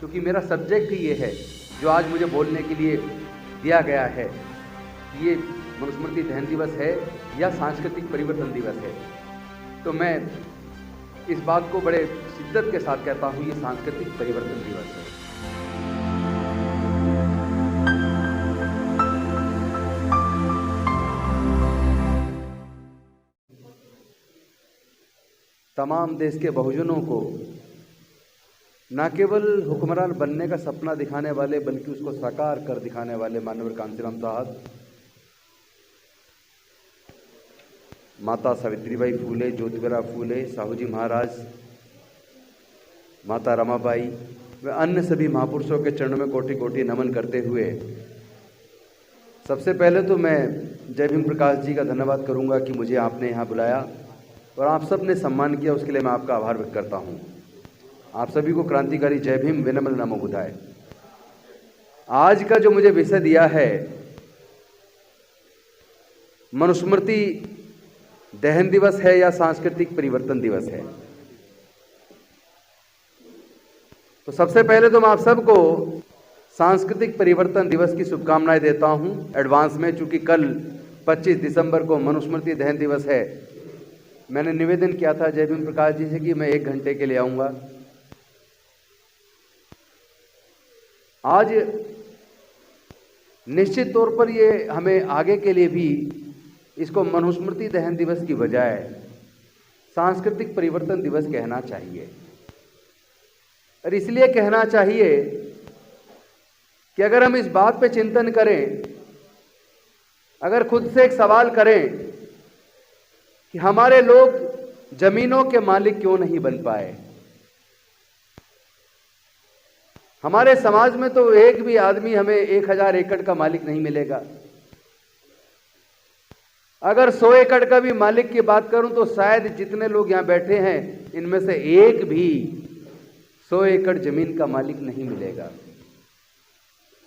क्योंकि मेरा सब्जेक्ट ही ये है जो आज मुझे बोलने के लिए दिया गया है। ये मनुस्मृति दहन दिवस है या सांस्कृतिक परिवर्तन दिवस है। तो मैं इस बात को बड़े शिद्दत के साथ कहता हूँ, ये सांस्कृतिक परिवर्तन दिवस है। तमाम देश के बहुजनों को न केवल हुक्मरान बनने का सपना दिखाने वाले बल्कि उसको साकार कर दिखाने वाले माननीय कांशीराम साहब, माता सावित्रीबाई फूले, ज्योतिबा फूले, साहूजी महाराज, माता रमाबाई व अन्य सभी महापुरुषों के चरणों में कोटि कोटि नमन करते हुए सबसे पहले तो मैं जय भीम प्रकाश जी का धन्यवाद करूंगा कि मुझे आपने यहाँ बुलाया और आप सब ने सम्मान किया, उसके लिए मैं आपका आभार व्यक्त करता हूँ। आप सभी को क्रांतिकारी जय भीम, विनम्र नमो बुधाय। आज का जो मुझे विषय दिया है मनुस्मृति दहन दिवस है या सांस्कृतिक परिवर्तन दिवस है, तो सबसे पहले तो मैं आप सबको सांस्कृतिक परिवर्तन दिवस की शुभकामनाएं देता हूं एडवांस में। चूंकि कल 25 दिसंबर को मनुस्मृति दहन दिवस है, मैंने निवेदन किया था जय भीम प्रकाश जी से कि मैं 1 घंटे के लिए आऊंगा। आज निश्चित तौर पर ये हमें आगे के लिए भी इसको मनुस्मृति दहन दिवस की बजाय सांस्कृतिक परिवर्तन दिवस कहना चाहिए। और इसलिए कहना चाहिए कि अगर हम इस बात पे चिंतन करें, अगर खुद से एक सवाल करें कि हमारे लोग जमीनों के मालिक क्यों नहीं बन पाए। हमारे समाज में तो एक भी आदमी हमें 1000 एकड़ का मालिक नहीं मिलेगा। अगर 100 एकड़ का भी मालिक की बात करूं तो शायद जितने लोग यहां बैठे हैं इनमें से एक भी 100 एकड़ जमीन का मालिक नहीं मिलेगा।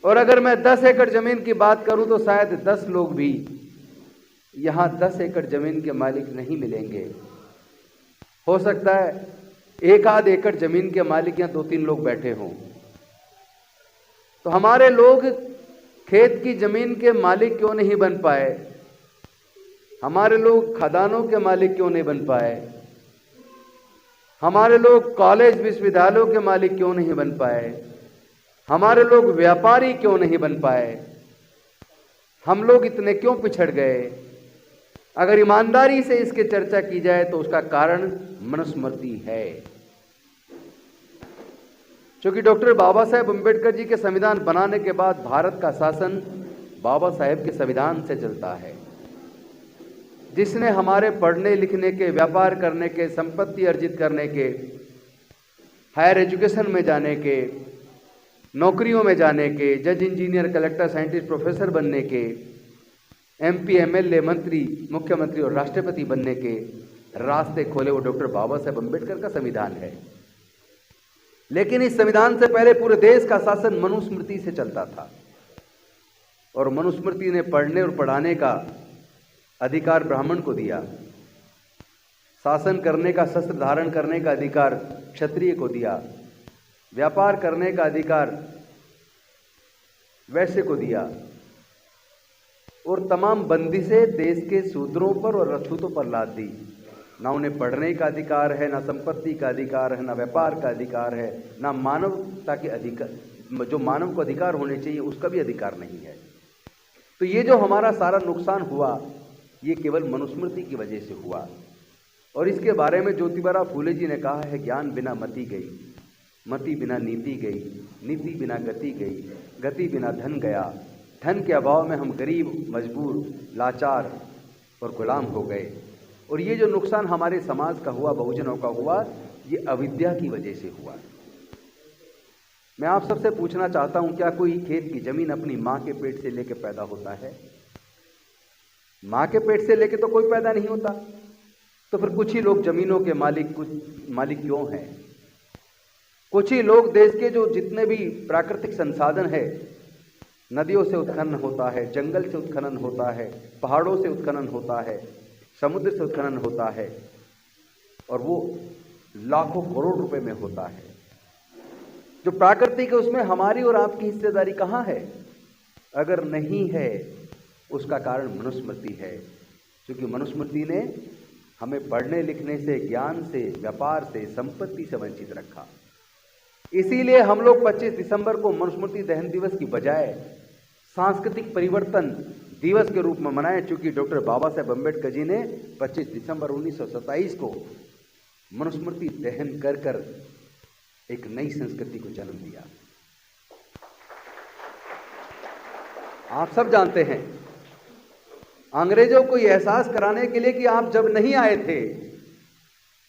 और अगर मैं 10 एकड़ जमीन की बात करूं तो शायद 10 लोग भी यहां 10 एकड़ जमीन के मालिक नहीं मिलेंगे। हो सकता है 1 आध एकड़ जमीन के मालिक यहां 2-3 लोग बैठे हों। तो हमारे लोग खेत की जमीन के मालिक क्यों नहीं बन पाए, हमारे लोग खदानों के मालिक क्यों नहीं बन पाए, हमारे लोग कॉलेज विश्वविद्यालयों के मालिक क्यों नहीं बन पाए, हमारे लोग व्यापारी क्यों नहीं बन पाए, हम लोग इतने क्यों पिछड़ गए। अगर ईमानदारी से इसकी चर्चा की जाए तो उसका कारण मनुस्मृति है। क्योंकि डॉक्टर बाबा साहेब अम्बेडकर जी के संविधान बनाने के बाद भारत का शासन बाबा साहेब के संविधान से चलता है, जिसने हमारे पढ़ने लिखने के, व्यापार करने के, संपत्ति अर्जित करने के, हायर एजुकेशन में जाने के, नौकरियों में जाने के, जज, इंजीनियर, कलेक्टर, साइंटिस्ट, प्रोफेसर बनने के, MP, MLA, मंत्री, मुख्यमंत्री और राष्ट्रपति बनने के रास्ते खोले वो डॉक्टर बाबा साहेब अम्बेडकर का संविधान है। लेकिन इस संविधान से पहले पूरे देश का शासन मनुस्मृति से चलता था और मनुस्मृति ने पढ़ने और पढ़ाने का अधिकार ब्राह्मण को दिया, शासन करने का, शस्त्र धारण करने का अधिकार क्षत्रिय को दिया, व्यापार करने का अधिकार वैश्य को दिया और तमाम बंदिशें देश के शूद्रों पर और अछूतों पर लाद दी। ना उन्हें पढ़ने का अधिकार है, ना संपत्ति का अधिकार है, ना व्यापार का अधिकार है, ना मानवता के अधिकार, जो मानव को अधिकार होने चाहिए उसका भी अधिकार नहीं है। तो ये जो हमारा सारा नुकसान हुआ ये केवल मनुस्मृति की वजह से हुआ। और इसके बारे में ज्योतिबा फूले जी ने कहा है, ज्ञान बिना मति गई, मति बिना नीति गई, नीति बिना गति गई, गति बिना धन गया, धन के अभाव में हम गरीब, मजबूर, लाचार और गुलाम हो गए। और ये जो नुकसान हमारे समाज का हुआ, बहुजनों का हुआ, ये अविद्या की वजह से हुआ। मैं आप सबसे पूछना चाहता हूं, क्या कोई खेत की जमीन अपनी माँ के पेट से लेकर पैदा होता है? माँ के पेट से लेके तो कोई पैदा नहीं होता। तो फिर कुछ ही लोग जमीनों के मालिक क्यों हैं? कुछ ही लोग देश के जो जितने भी प्राकृतिक संसाधन है, नदियों से उत्खनन होता है, जंगल से उत्खनन होता है, पहाड़ों से उत्खनन होता है, समुद्र से उत्खनन होता है और वो लाखों करोड़ रुपए में होता है। जो प्राकृतिक है उसमें हमारी और आपकी हिस्सेदारी कहाँ है? अगर नहीं है, उसका कारण मनुस्मृति है, क्योंकि मनुस्मृति ने हमें पढ़ने लिखने से, ज्ञान से, व्यापार से, संपत्ति से वंचित रखा। इसीलिए हम लोग 25 दिसंबर को मनुस्मृति दहन दिवस की बजाय सांस्कृतिक परिवर्तन दिवस के रूप में मनाएं, चूंकि डॉक्टर बाबा साहेब अम्बेडकर जी ने 25 दिसंबर 1927 को मनुस्मृति दहन कर कर एक नई संस्कृति को जन्म दिया। आप सब जानते हैं, अंग्रेजों को यह एहसास कराने के लिए कि आप जब नहीं आए थे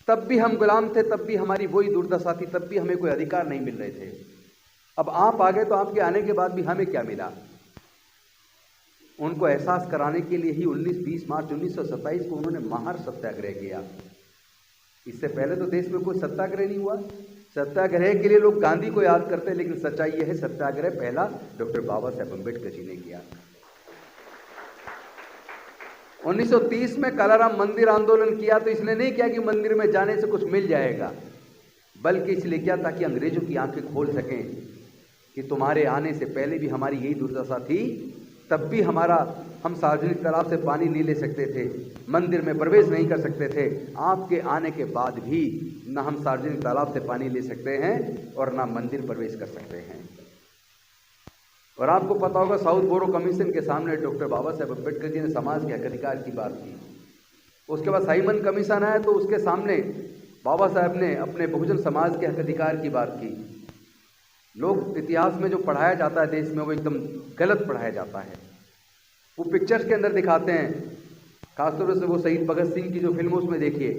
तब भी हम गुलाम थे, तब भी हमारी वही दुर्दशा थी, तब भी हमें कोई अधिकार नहीं मिल रहे थे। अब आप आ गए तो आपके आने के बाद भी हमें क्या मिला? उनको एहसास कराने के लिए ही 20 मार्च 1927 को उन्होंने महार सत्याग्रह किया। इससे पहले तो देश में कोई सत्याग्रह नहीं हुआ। सत्याग्रह के लिए लोग गांधी को याद करते हैं, लेकिन सच्चाई यह है सत्याग्रह पहला डॉक्टर बाबा साहेब अम्बेडकर जी ने किया। 1930 में कालाराम मंदिर आंदोलन किया तो इसलिए नहीं किया कि मंदिर में जाने से कुछ मिल जाएगा, बल्कि इसलिए किया ताकि अंग्रेजों की आंखें खोल सकें कि तुम्हारे आने से पहले भी हमारी यही दुर्दशा थी, तब भी हम सार्वजनिक तालाब से पानी नहीं ले सकते थे, मंदिर में प्रवेश नहीं कर सकते थे। आपके आने के बाद भी न हम सार्वजनिक तालाब से पानी ले सकते हैं और ना मंदिर प्रवेश कर सकते हैं। और आपको पता होगा, साउथ बोरो कमीशन के सामने डॉक्टर बाबा साहेब अम्बेडकर जी ने समाज के हक अधिकार की बात की। उसके बाद साइमन कमीशन आया तो उसके सामने बाबा साहेब ने अपने बहुजन समाज के हक अधिकार की बात की। लोग इतिहास में जो पढ़ाया जाता है देश में, वो एकदम गलत पढ़ाया जाता है। वो पिक्चर्स के अंदर दिखाते हैं, खासतौर से वो शहीद भगत सिंह की जो फिल्म, उसमें देखिए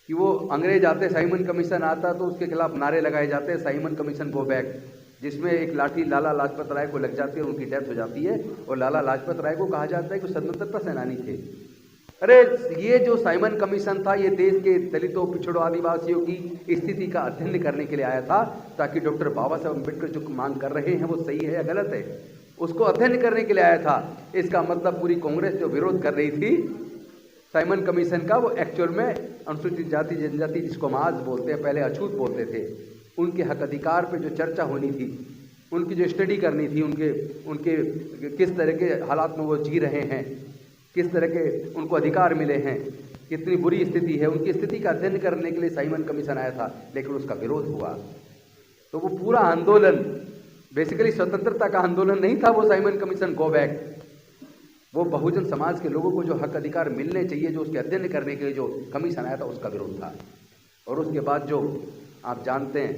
कि वो अंग्रेज आते, साइमन कमीशन आता तो उसके खिलाफ नारे लगाए जाते हैं, साइमन कमीशन गो बैक, जिसमें एक लाठी लाला लाजपत राय को लग जाती है और उनकी डेथ हो जाती है। और लाला लाजपत राय को कहा जाता है कि स्वतंत्रता सेनानी थे। अरे ये जो साइमन कमीशन था, ये देश के दलितों, पिछड़ों, आदिवासियों की स्थिति का अध्ययन करने के लिए आया था, ताकि डॉक्टर बाबा साहब अम्बेडकर जो मांग कर रहे हैं वो सही है या गलत है, उसको अध्ययन करने के लिए आया था। इसका मतलब पूरी कांग्रेस जो विरोध कर रही थी साइमन कमीशन का, वो एक्चुअल में अनुसूचित जाति जनजाति, जिसको हम आज बोलते हैं, पहले अछूत बोलते थे, उनके हक अधिकार पे जो चर्चा होनी थी, उनकी जो स्टडी करनी थी, उनके किस तरह के हालात में वो जी रहे हैं, किस तरह के उनको अधिकार मिले हैं, कितनी बुरी स्थिति है, उनकी स्थिति का अध्ययन करने के लिए साइमन कमीशन आया था। लेकिन उसका विरोध हुआ। तो वो पूरा आंदोलन बेसिकली स्वतंत्रता का आंदोलन नहीं था, वो साइमन कमीशन गो बैक, वो बहुजन समाज के लोगों को जो हक अधिकार मिलने चाहिए, जो उसके अध्ययन करने के लिए जो कमीशन आया था, उसका विरोध था। और उसके बाद जो आप जानते हैं,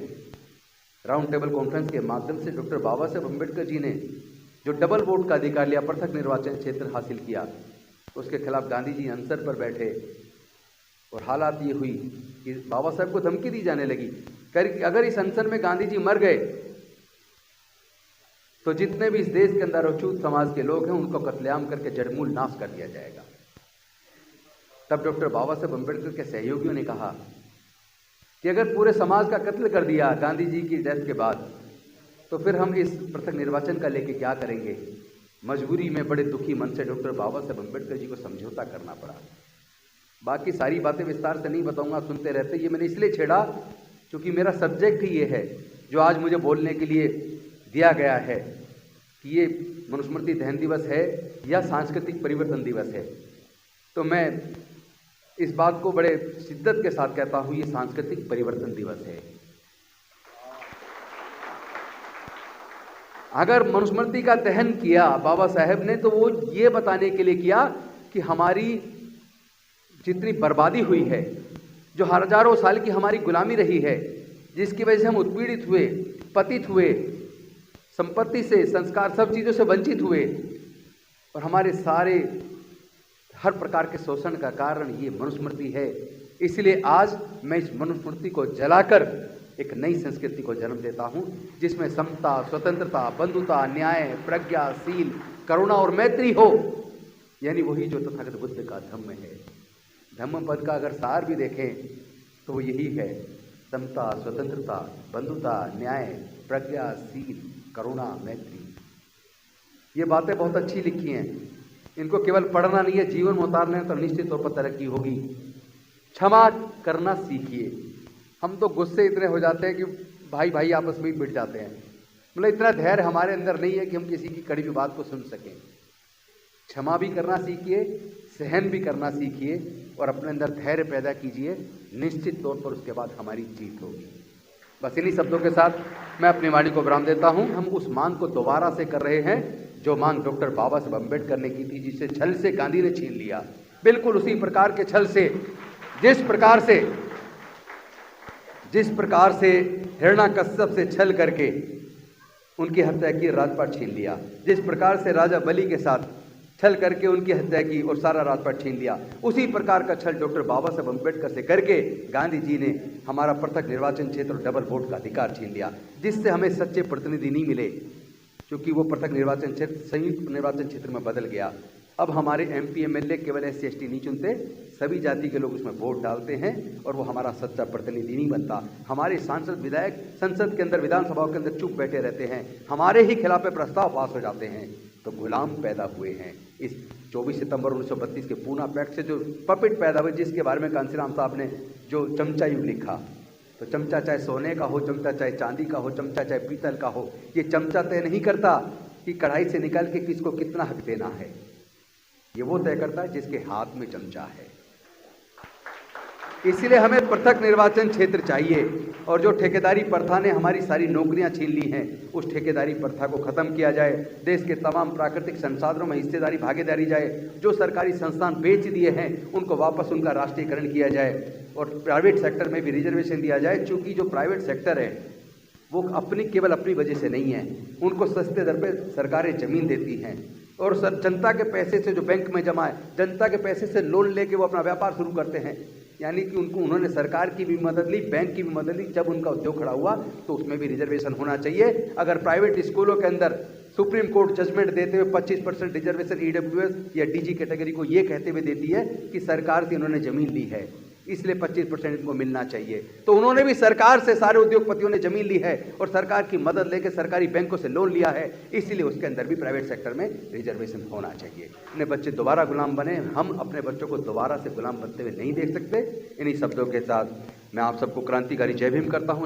राउंड टेबल कॉन्फ्रेंस के माध्यम से डॉक्टर बाबा साहेब अम्बेडकर जी ने जो डबल वोट का अधिकार लिया, पृथक निर्वाचन क्षेत्र हासिल किया, उसके खिलाफ गांधी जी अनशन पर बैठे। और हालात ये हुई कि बाबा साहब को धमकी दी जाने लगी कि अगर इस अनशन में गांधी जी मर गए तो जितने भी इस देश के अंदर अछूत समाज के लोग हैं, उनको कत्लेआम करके जड़मूल नाश कर दिया जाएगा। तब डॉक्टर बाबा साहेब अम्बेडकर के सहयोगियों ने कहा कि अगर पूरे समाज का कत्ल कर दिया गांधी जी की डेथ के बाद, तो फिर हम इस पृथक निर्वाचन का लेके क्या करेंगे। मजबूरी में बड़े दुखी मन से डॉक्टर बाबा साहेब अम्बेडकर जी को समझौता करना पड़ा। बाकी सारी बातें विस्तार से नहीं बताऊंगा, सुनते रहते। ये मैंने इसलिए छेड़ा क्योंकि मेरा सब्जेक्ट ही ये है जो आज मुझे बोलने के लिए दिया गया है कि ये मनुस्मृति दहन दिवस है या सांस्कृतिक परिवर्तन दिवस है। तो मैं इस बात को बड़े शिद्दत के साथ कहता हूँ, ये सांस्कृतिक परिवर्तन दिवस है। अगर मनुस्मृति का दहन किया बाबा साहेब ने, तो वो ये बताने के लिए किया कि हमारी जितनी बर्बादी हुई है, जो हजारों साल की हमारी गुलामी रही है, जिसकी वजह से हम उत्पीड़ित हुए, पतित हुए, संपत्ति से, संस्कार, सब चीज़ों से वंचित हुए, और हमारे सारे हर प्रकार के शोषण का कारण ये मनुस्मृति है। इसलिए आज मैं इस मनुस्मृति को जलाकर एक नई संस्कृति को जन्म देता हूँ, जिसमें समता, स्वतंत्रता, बंधुता, न्याय, प्रज्ञा, शील, करुणा और मैत्री हो, यानी वही जो तथागत बुद्ध का धम्म है। धम्म पद का अगर सार भी देखें तो वो यही है, समता, स्वतंत्रता, बंधुता, न्याय, प्रज्ञा, शील, करुणा, मैत्री। ये बातें बहुत अच्छी लिखी हैं, इनको केवल पढ़ना नहीं है, जीवन में उतारना है तो निश्चित तौर पर तरक्की होगी। क्षमा करना सीखिए। हम तो गुस्से इतने हो जाते हैं कि भाई भाई आपस में ही बिट जाते हैं। मतलब इतना धैर्य हमारे अंदर नहीं है कि हम किसी की कड़ी हुई बात को सुन सकें। क्षमा भी करना सीखिए, सहन भी करना सीखिए और अपने अंदर धैर्य पैदा कीजिए। निश्चित तौर पर उसके बाद हमारी जीत होगी। बस इन्हीं शब्दों के साथ मैं अपनी वाणी को विराम देता हूं। हम उस मांग को दोबारा से कर रहे हैं जो मांग डॉक्टर बाबा साहब अम्बेडकर ने की थी, जिसे छल से गांधी ने छीन लिया। बिल्कुल उसी प्रकार के छल से, जिस प्रकार से हिरण्यकश्यप से छल करके उनकी हत्या की, राजपाट छीन लिया। जिस प्रकार से राजा बलि के साथ छल करके उनकी हत्या की और सारा राजपाट छीन लिया, उसी प्रकार का छल डॉक्टर बाबा साहब अम्बेडकर से करके गांधी जी ने हमारा पृथक निर्वाचन क्षेत्र और डबल वोट का अधिकार छीन लिया, जिससे हमें सच्चे प्रतिनिधि नहीं मिले, क्योंकि वो पृथक निर्वाचन क्षेत्र संयुक्त निर्वाचन क्षेत्र में बदल गया। अब हमारे MP MLA केवल SC ST नहीं चुनते, सभी जाति के लोग उसमें वोट डालते हैं और वो हमारा सच्चा प्रतिनिधि नहीं बनता। हमारे सांसद विधायक संसद के अंदर, विधानसभा के अंदर चुप बैठे रहते हैं, हमारे ही खिलाफ प्रस्ताव पास हो जाते हैं, तो गुलाम पैदा हुए हैं। इस 24 सितंबर 1932 के पूना पैक्ट से जो पपेट पैदा हुए, जिसके बारे में कांसीराम साहब ने जो चमचा युग लिखा, तो चमचा चाहे सोने का हो, चमचा चाहे चांदी का हो, चमचा चाहे पीतल का हो, ये चमचा तय नहीं करता कि कढ़ाई से निकाल के किसको कितना हक देना है। ये वो तय करता है जिसके हाथ में चमचा है। इसलिए हमें पृथक निर्वाचन क्षेत्र चाहिए और जो ठेकेदारी प्रथा ने हमारी सारी नौकरियां छीन ली हैं, उस ठेकेदारी प्रथा को खत्म किया जाए। देश के तमाम प्राकृतिक संसाधनों में हिस्सेदारी, भागीदारी जाए। जो सरकारी संस्थान बेच दिए हैं उनको वापस उनका राष्ट्रीयकरण किया जाए और प्राइवेट सेक्टर में भी रिजर्वेशन दिया जाए। चूँकि जो प्राइवेट सेक्टर है वो केवल अपनी वजह से नहीं है, उनको सस्ते दर पर सरकारें ज़मीन देती हैं और जनता के पैसे से जो बैंक में जमा है, जनता के पैसे से लोन लेके वो अपना व्यापार शुरू करते हैं। यानी कि उन्होंने सरकार की भी मदद ली, बैंक की भी मदद ली। जब उनका उद्योग खड़ा हुआ तो उसमें भी रिजर्वेशन होना चाहिए। अगर प्राइवेट स्कूलों के अंदर सुप्रीम कोर्ट जजमेंट देते हुए 25% रिजर्वेशन EWS या DG कैटेगरी को ये कहते हुए देती है कि सरकार से इन्होंने ज़मीन ली है, इसलिए 25% इनको मिलना चाहिए, तो उन्होंने भी सरकार से, सारे उद्योगपतियों ने जमीन ली है और सरकार की मदद लेकर सरकारी बैंकों से लोन लिया है, इसलिए उसके अंदर भी प्राइवेट सेक्टर में रिजर्वेशन होना चाहिए। अपने बच्चे दोबारा गुलाम बने, हम अपने बच्चों को दोबारा से गुलाम बनते हुए नहीं देख सकते। इन्हीं शब्दों के साथ मैं आप सबको क्रांतिकारी जय भीम करता हूँ।